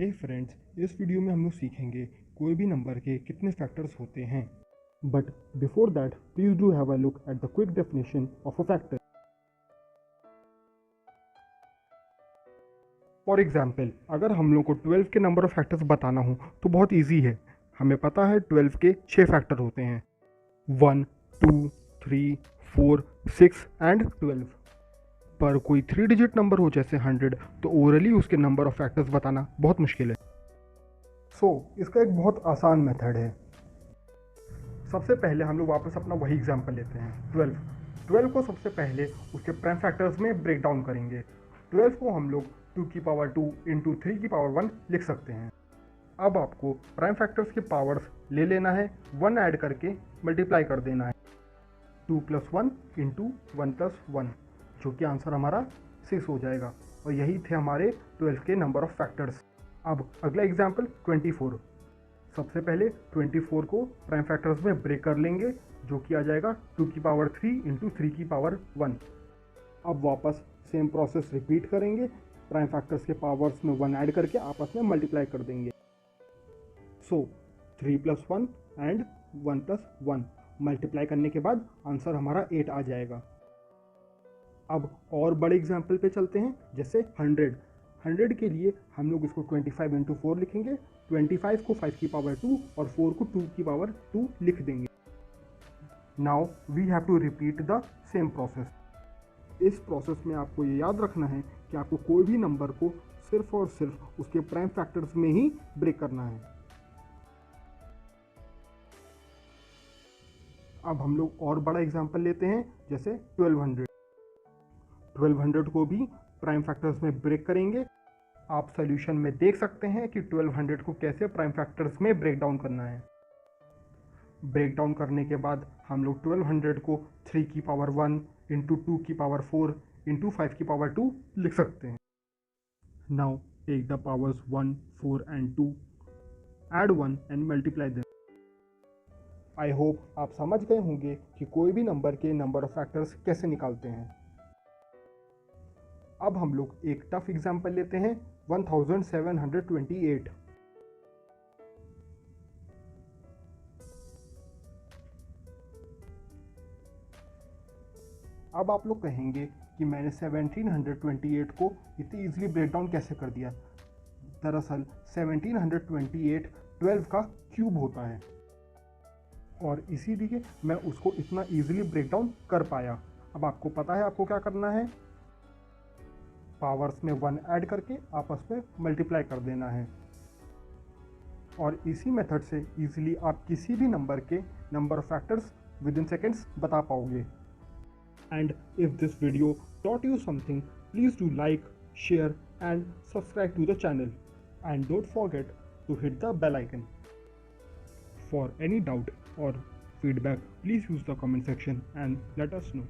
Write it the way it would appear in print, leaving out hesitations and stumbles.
हे friends, इस video में हम लोग सीखेंगे कोई भी नंबर के कितने फैक्टर्स होते हैं। But before that please do have a look at the quick definition of a factor. For example, अगर हम लोग को 12 के नंबर ऑफ फैक्टर्स बताना हो तो बहुत ईजी है। हमें पता है 12 के 6 फैक्टर होते हैं, 1, 2, 3, 4, 6 एंड 12। पर कोई 3 डिजिट नंबर हो जैसे 100 तो ओरली उसके नंबर ऑफ फैक्टर्स बताना बहुत मुश्किल है। इसका एक बहुत आसान मेथड है। सबसे पहले हम लोग वापस अपना वही एग्जाम्पल लेते हैं, 12 को सबसे पहले उसके प्राइम फैक्टर्स में ब्रेक डाउन करेंगे। 12 को हम लोग 2 की पावर 2 इंटू 3 की पावर 1 लिख सकते हैं। अब आपको प्राइम फैक्टर्स के पावर्स ले लेना है, 1 ऐड करके मल्टीप्लाई कर देना है, 2 प्लस 1 इंटू 1 प्लस 1, जो कि आंसर हमारा 6 हो जाएगा। और यही थे हमारे 12 के नंबर ऑफ फैक्टर्स। अब अगला एग्जाम्पल 24। सबसे पहले 24 को प्राइम फैक्टर्स में ब्रेक कर लेंगे, जो कि आ जाएगा 2 की पावर 3 इंटू 3 की पावर 1। अब वापस सेम प्रोसेस रिपीट करेंगे, प्राइम फैक्टर्स के पावर्स में 1 ऐड करके आपस में मल्टीप्लाई कर देंगे। 3 प्लस 1 एंड 1 प्लस 1 मल्टीप्लाई करने के बाद आंसर हमारा 8 आ जाएगा। अब और बड़े एग्जाम्पल पे चलते हैं, जैसे 100 के लिए हम लोग इसको 25 इंटू 4 लिखेंगे, 25 को 5 की पावर 2 और 4 को 2 की पावर 2 लिख देंगे। Now we have to repeat the same process. इस प्रोसेस में आपको ये याद रखना है कि आपको कोई भी नंबर को सिर्फ और सिर्फ उसके प्राइम फैक्टर्स में ही ब्रेक करना है। अब हम लोग और बड़ा एग्जाम्पल लेते हैं, जैसे 1200 को भी प्राइम फैक्टर्स में ब्रेक करेंगे। आप सॉल्यूशन में देख सकते हैं कि 1200 को कैसे प्राइम फैक्टर्स में ब्रेक डाउन करना है। ब्रेक डाउन करने के बाद हम लोग 1200 को 3 की पावर 1 इंटू 2 की पावर 4 इंटू 5 की पावर 2 लिख सकते हैं। Now take the powers 1, 4 and 2, add 1 and multiply them. I hope आप समझ गए होंगे कि कोई भी नंबर के नंबर ऑफ फैक्टर्स कैसे निकालते हैं। अब हम लोग एक टफ एग्जाम्पल लेते हैं, 1728। अब आप लोग कहेंगे कि मैंने 1728 को इतनी इजीली ब्रेक डाउन कैसे कर दिया। दरअसल 1728 12 का क्यूब होता है और इसीलिए मैं उसको इतना इजीली ब्रेक डाउन कर पाया। अब आपको पता है आपको क्या करना है, पावर्स में 1 ऐड करके आपस में मल्टीप्लाई कर देना है। और इसी मेथड से इजीली आप किसी भी नंबर के number of factors with in seconds बता पाओगे। And if this video taught you something, please do like, share and subscribe to the channel, and don't forget to hit the bell icon. For any doubt or feedback, please use the comment section and let us know.